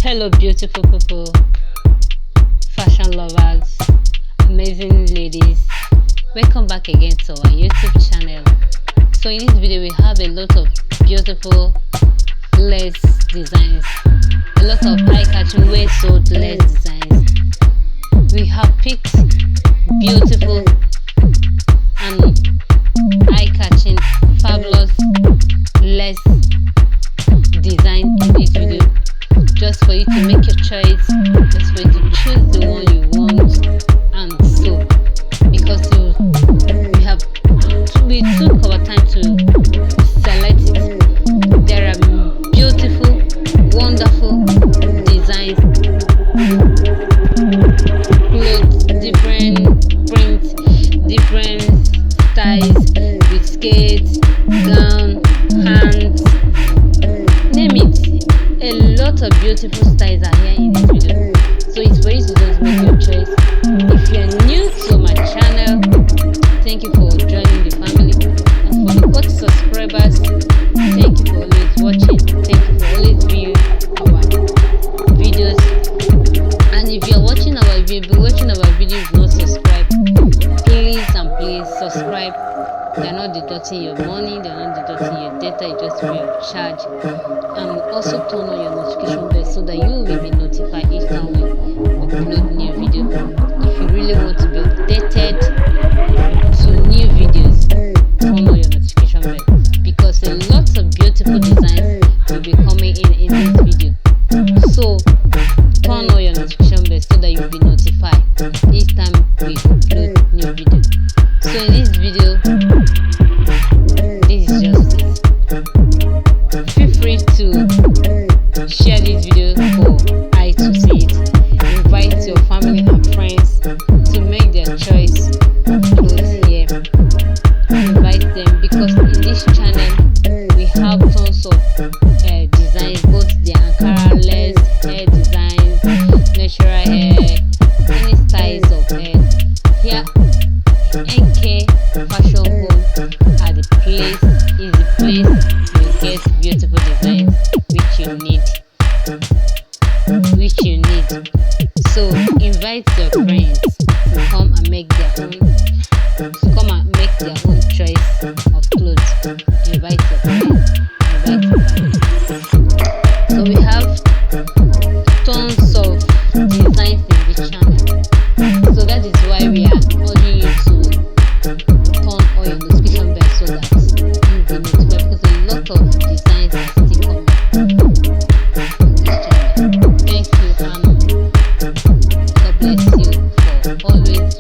Hello, beautiful people, fashion lovers, amazing ladies. Welcome back again to our YouTube channel. So, in this video, we have a lot of beautiful lace designs, a lot of eye-catching waist-sewed lace designs. We have picked beautiful and eye-catching, fabulous lace design in this video, just for you to make your choice, just for you to choose the one you want and sew, because we took our time to select it. There are beautiful, wonderful designs, clothes, different prints, different styles, with skirts, gown, hands, name it. A lot of beautiful styles are here in this video, so it's for you to just make your choice. If you're new to my channel, thank you for joining the family, and for the old subscribers, thank you for always watching, thank you for always viewing our videos. And if you're watching our videos not subscribe, please and please subscribe. They're not deducting your money, they're not deducting your data, it's just free of charge. And also turn on your notification bell so that you will be notified each time we upload new video. If you really want to be updated to new videos, turn on your notification bell, because a lot of beautiful designs will be coming in this video. So turn on your notification bell so that you'll be notified each time we upload new video. So in this video, this is just it. Feel free to share this video for I to see it. Invite your family and friends to make their choice of clothes here. Invite them, because in this channel we have tons of designs, both the Ankara lace, hair designs, natural hair, any styles of hair. Here, NK Fashion Home are the place, is the place you get beautiful designs which you need. So invite your friends to come and make their own choice of clothes. Invite your friends, invite your family. So we have tons of designs in this channel. So that is why we are urging you to turn on your notification bell so that you will be notified, because a lot of designs are still coming on this channel. Thank you, and God bless you for always